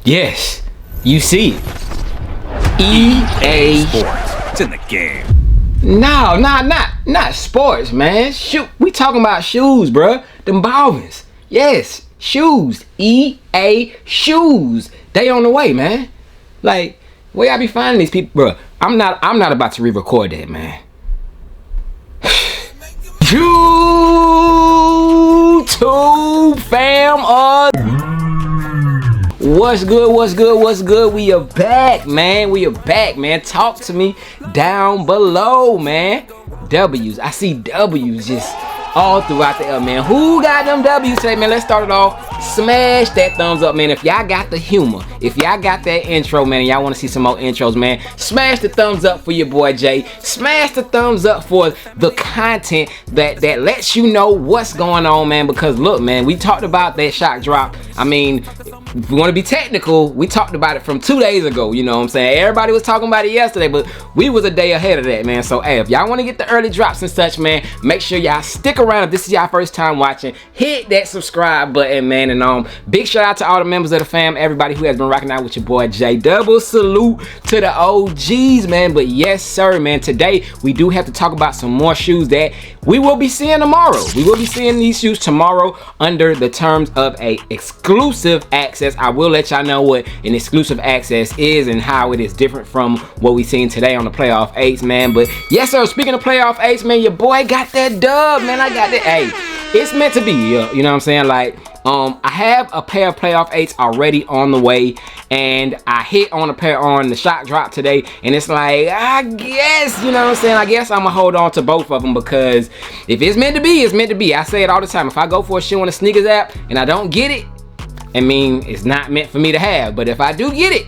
Yes, you see it. EA Sports. It's in the game. No, not sports, man. Shoot, we talking about shoes, bruh. Them Balvins. Yes, shoes. EA shoes. They on the way, man. Like, where I be finding these people, bruh? I'm not about to re-record that, man. YouTube fam, what's good? We are back, man. Talk to me down below, man. W's. I see W's just all throughout the man. Who got them W's today, man? Let's start it off. Smash that thumbs up, man. If y'all got the humor, if y'all got that intro, man, and y'all want to see some more intros, man, smash the thumbs up for your boy Jay. Smash the thumbs up for the content that lets you know what's going on, man. Because look, man, we talked about that shock drop. I mean, if we want to be technical, we talked about it from 2 days ago. You know what I'm saying? Everybody was talking about it yesterday, but we was a day ahead of that, man. So, hey, if y'all want to get the early drops and such, man, make sure y'all stick around. If this is y'all first time watching, hit that subscribe button, man. And big shout out to all the members of the fam, everybody who has been rocking out with your boy Jay. Double salute to the OGs, man. But yes, sir, man, today we do have to talk about some more shoes that we will be seeing tomorrow. We will be seeing these shoes tomorrow under the terms of a exclusive access. I will let y'all know what an exclusive access is and how it is different from what we seen today on the playoff 8s, man. But yes, sir, speaking of playoff 8s, man, your boy got that dub, man. I got that. Hey, it's meant to be, you know what I'm saying? Like, I have a pair of playoff 8s already on the way, and I hit on a pair on the shock drop today, and it's like, I guess, you know what I'm saying, I guess I'm gonna hold on to both of them, because if it's meant to be, it's meant to be. I say it all the time. If I go for a shoe on the sneakers app and I don't get it, I mean, it's not meant for me to have. But if I do get it,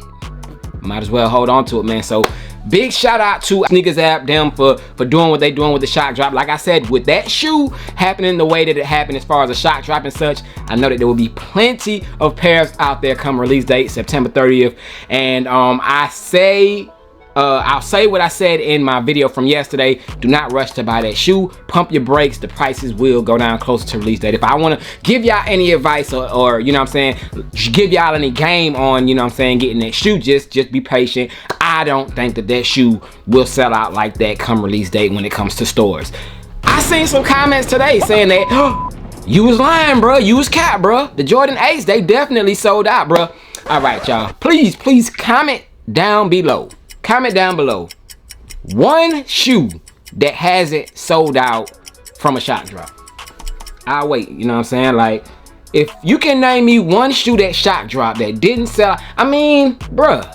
might as well hold on to it, man. So big shout out to Sneakers app, them for doing what they doing with the shock drop. Like I said, with that shoe happening the way that it happened as far as the shock drop and such, I know that there will be plenty of pairs out there come release date September 30th. And I'll say what I said in my video from yesterday. Do not rush to buy that shoe. Pump your brakes. The prices will go down closer to release date. If I want to give y'all any advice or you know what I'm saying, give y'all any game on, you know what I'm saying, getting that shoe, just be patient. I don't think that shoe will sell out like that come release date when it comes to stores. I seen some comments today saying that, oh, you was lying, bro. You was cap, bro. The Jordan 8s, they definitely sold out, bro. All right, y'all. Please comment down below. Comment down below one shoe that hasn't sold out from a shock drop. I'll wait, you know what I'm saying? Like, if you can name me one shoe that shock drop that didn't sell out, I mean, bruh,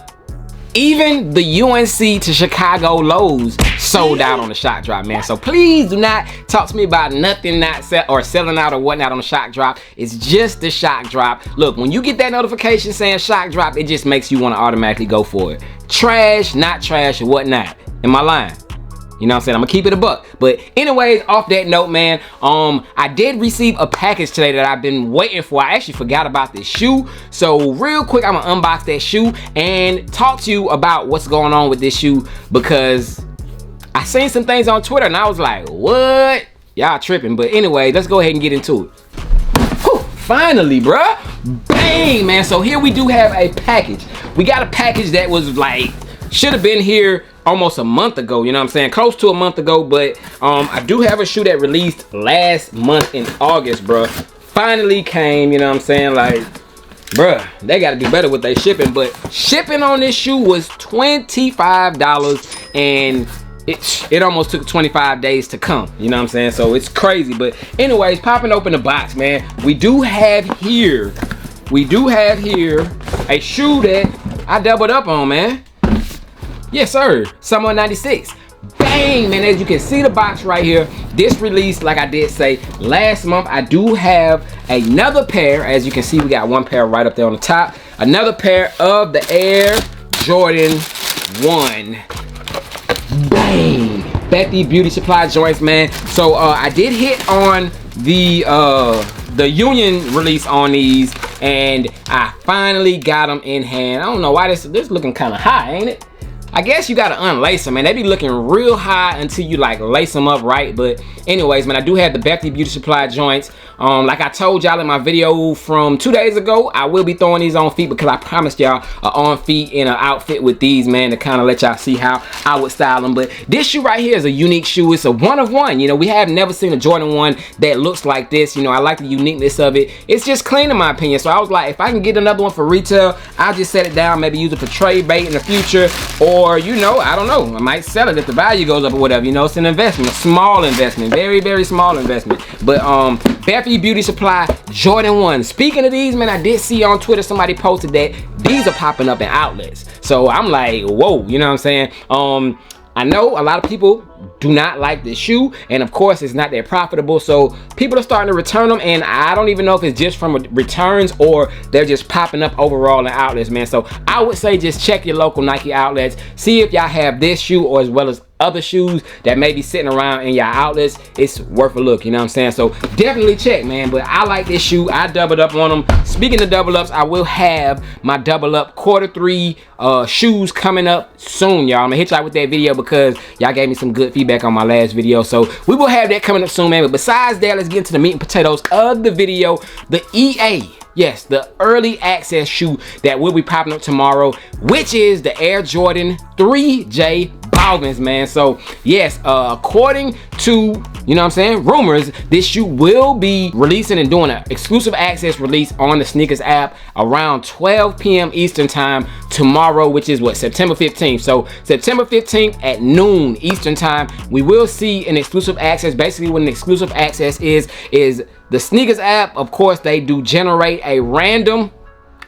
even the UNC to Chicago lows sold out on the shock drop, man. So please do not talk to me about nothing not selling out or whatnot on the shock drop. It's just the shock drop. Look, when you get that notification saying shock drop, it just makes you want to automatically go for it. Trash, not trash, or whatnot. Am I lying? You know what I'm saying? I'm gonna keep it a buck. But anyways, off that note, man, I did receive a package today that I've been waiting for. I actually forgot about this shoe. So real quick, I'm gonna unbox that shoe and talk to you about what's going on with this shoe, because I seen some things on Twitter and I was like, what? Y'all tripping. But anyway, let's go ahead and get into it. Whew, finally, bruh. Bang, man. So here we do have a package. We got a package that was like, should have been here almost a month ago, you know what I'm saying? Close to a month ago, but I do have a shoe that released last month in August, bruh. Finally came, you know what I'm saying? Like, bruh, they gotta do better with their shipping, but shipping on this shoe was $25, and it almost took 25 days to come, you know what I'm saying? So it's crazy. But anyways, popping open the box, man, we do have here a shoe that I doubled up on, man. Yes, sir. Summer 96. Bang, man. As you can see the box right here, this released, like I did say, last month. I do have another pair. As you can see, we got one pair right up there on the top. Another pair of the Air Jordan 1. Bang. Bethy Beauty Supply joints, man. So I did hit on the Union release on these, and I finally got them in hand. I don't know why this looking kind of high, ain't it? I guess you gotta unlace them, man. They be looking real high until you like lace them up right. But anyways, man, I do have the Bethany Beauty Supply joints. Like I told y'all in my video from 2 days ago, I will be throwing these on feet because I promised y'all on feet in an outfit with these, man, to kind of let y'all see how I would style them. But this shoe right here is a unique shoe. It's a one of one. You know, we have never seen a Jordan 1 that looks like this. You know, I like the uniqueness of it. It's just clean in my opinion. So I was like, if I can get another one for retail, I'll just set it down, maybe use it for trade bait in the future, or you know, I don't know, I might sell it if the value goes up or whatever. You know, it's an investment, a small investment, very, very small investment. But Bethany Beauty Supply Jordan 1. Speaking of these, man, I did see on Twitter somebody posted that these are popping up in outlets. So I'm like, whoa, you know what I'm saying? I know a lot of people do not like this shoe, and of course it's not that profitable, so people are starting to return them, and I don't even know if it's just from returns or they're just popping up overall in outlets, man. So I would say just check your local Nike outlets, see if y'all have this shoe or as well as other shoes that may be sitting around in your outlets. It's worth a look, you know what I'm saying? So definitely check, man. But I like this shoe. I doubled up on them. Speaking of double ups, I will have my double up Q3 shoes coming up soon, y'all. I'm gonna hit y'all with that video because y'all gave me some good feedback on my last video, so we will have that coming up soon, man. But besides that, let's get into the meat and potatoes of the video. The EA, yes, the early access shoe that will be popping up tomorrow, which is the Air Jordan 3J Balvins, man. So yes, according to, you know what I'm saying, rumors, this shoe will be releasing and doing an exclusive access release on the sneakers app around 12 p.m. Eastern time tomorrow, which is what, September 15th. So September 15th at noon Eastern time, we will see an exclusive access. Basically what an exclusive access is the sneakers app. Of course, they do generate a random,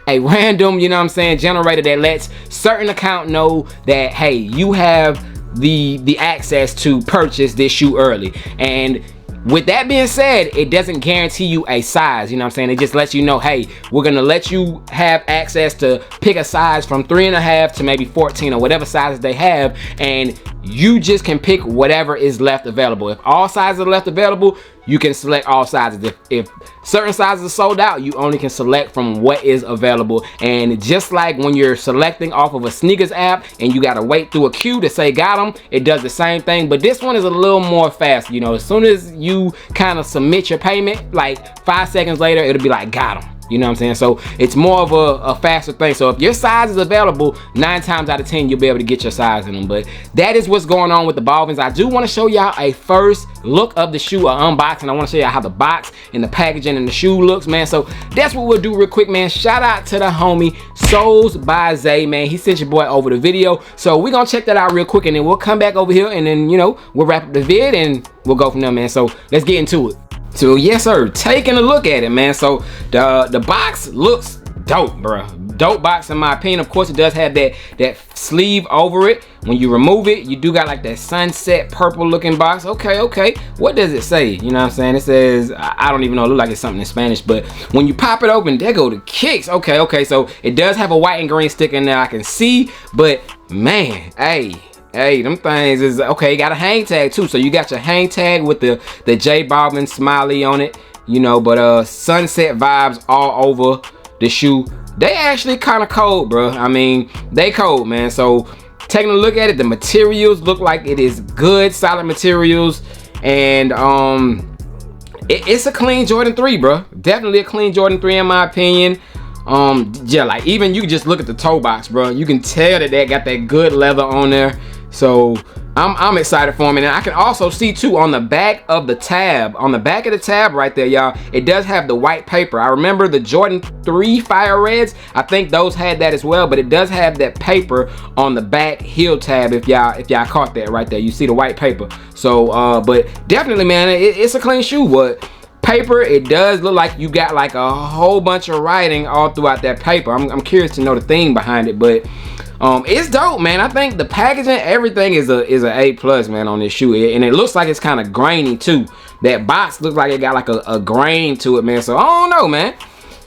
you know what I'm saying, generator that lets certain account know that, hey, you have the access to purchase this shoe early. And with that being said, it doesn't guarantee you a size, you know what I'm saying? It just lets you know, hey, we're gonna let you have access to pick a size from 3.5 to maybe 14 or whatever sizes they have, and you just can pick whatever is left available. If all sizes are left available, you can select all sizes. If certain sizes are sold out, you only can select from what is available. And just like when you're selecting off of a sneakers app and you gotta wait through a queue to say got them, it does the same thing, but this one is a little more fast. You know, as soon as you kind of submit your payment, like 5 seconds later, it'll be like got them. You know what I'm saying? So it's more of a faster thing. So if your size is available, 9 times out of 10, you'll be able to get your size in them. But that is what's going on with the Balvins. I do want to show y'all a first look of the shoe, an unboxing. I want to show y'all how the box and the packaging and the shoe looks, man. So that's what we'll do real quick, man. Shout out to the homie Souls by Zay, man. He sent your boy over the video. So we're going to check that out real quick, and then we'll come back over here, and then, you know, we'll wrap up the vid, and we'll go from there, man. So let's get into it. So yes sir, taking a look at it, man. So the box looks dope, bro. Dope box in my opinion. Of course it does have that sleeve over it. When you remove it, you do got like that sunset purple looking box. Okay, what does it say? You know what I'm saying? It says, I don't even know, it looks like it's something in Spanish, but when you pop it open, there go the kicks. Okay, so it does have a white and green sticker in there, I can see, but man, hey, them things is okay. Got a hang tag too, so you got your hang tag with the J Balvin smiley on it, you know. But sunset vibes all over the shoe. They actually kind of cold, bro. I mean, they cold, man. So taking a look at it, the materials look like it is good, solid materials, and it's a clean Jordan 3, bro. Definitely a clean Jordan 3 in my opinion. Yeah, like even you can just look at the toe box, bro. You can tell that they got that good leather on there. So I'm excited for him. And I can also see too on the back of the tab, right there, y'all, it does have the white paper. I remember the Jordan 3 Fire Reds, I think those had that as well, but it does have that paper on the back heel tab. If y'all caught that right there, you see the white paper. So but definitely, man, it's a clean shoe. But paper, it does look like you got like a whole bunch of writing all throughout that paper. I'm curious to know the theme behind it, but it's dope, man. I think the packaging, everything is a A+, man, on this shoe, and it looks like it's kind of grainy too. That box looks like it got like a grain to it, man. So I don't know, man.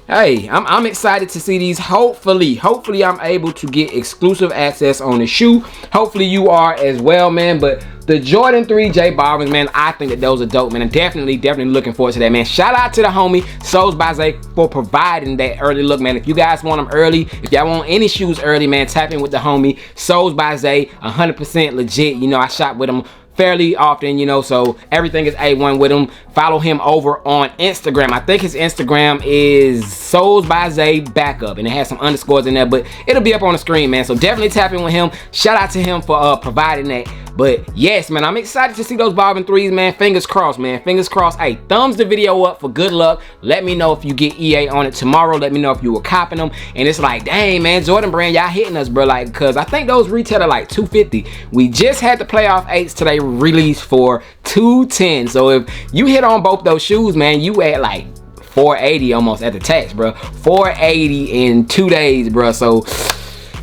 hey, I'm excited to see these. Hopefully I'm able to get exclusive access on the shoe. Hopefully you are as well, man. But the Jordan 3 J Balvins, man, I think that those are dope, man. I'm definitely looking forward to that, man. Shout out to the homie Soles by Zay for providing that early look, man. If you guys want them early, if y'all want any shoes early, man, tap in with the homie Soles by Zay. 100% legit. You know, I shop with him fairly often, you know, so everything is A1 with him. Follow him over on Instagram. I think his Instagram is Soles by Zay Backup, and it has some underscores in there, but it'll be up on the screen, man. So definitely tap in with him. Shout out to him for providing that. But yes, man, I'm excited to see those Balvin 3s, man. Fingers crossed, man. Fingers crossed. Hey, thumbs the video up for good luck. Let me know if you get EA on it tomorrow. Let me know if you were copping them. And it's like, dang, man, Jordan brand, y'all hitting us, bro. Like, cause I think those retail are like $250. We just had the playoff 8s today released for $210. So if you hit on both those shoes, man, you at like $480 almost at the tax, bro. $480 in 2 days, bro. So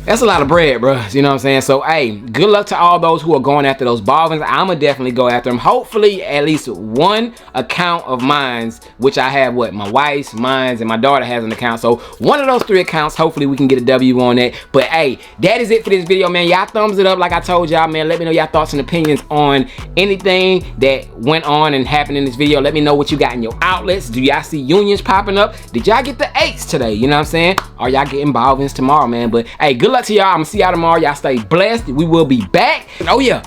that's a lot of bread, bro. You know what I'm saying? So, hey, good luck to all those who are going after those Balvins. I'ma definitely go after them. Hopefully, at least one account of mine's, which I have, what, my wife's, mine's, and my daughter has an account. So, one of those 3 accounts, hopefully we can get a W on that. But, hey, that is it for this video, man. Y'all thumbs it up like I told y'all, man. Let me know y'all thoughts and opinions on anything that went on and happened in this video. Let me know what you got in your outlets. Do y'all see unions popping up? Did y'all get the 8s today? You know what I'm saying? Are y'all getting Balvins tomorrow, man? But, hey, good luck to y'all. I'm gonna see y'all tomorrow. Y'all stay blessed. We will be back. Oh yeah,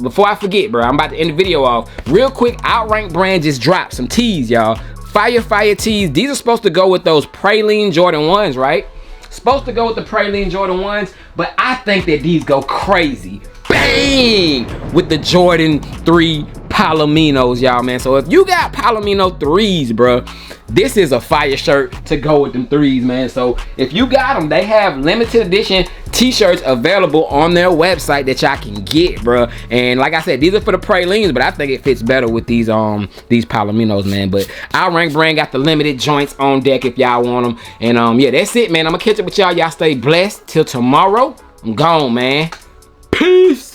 before I forget, bro, I'm about to end the video off real quick. Outrank brand just dropped some tees, y'all. Fire tees. These are supposed to go with those Praline Jordan 1s, right? Supposed to go with the Praline Jordan 1s, but I think that these go crazy. Bang! With the Jordan 3 Palominos, y'all, man. So if you got Palomino 3s, bro, this is a fire shirt to go with them 3s, man. So if you got them, they have limited edition t-shirts available on their website that y'all can get, bro. And like I said, these are for the Pralines, but I think it fits better with these Palominos, man. But Outrank brand got the limited joints on deck if y'all want them. And yeah, that's it, man. I'm gonna catch up with y'all. Y'all stay blessed till tomorrow. I'm gone, man. Peace.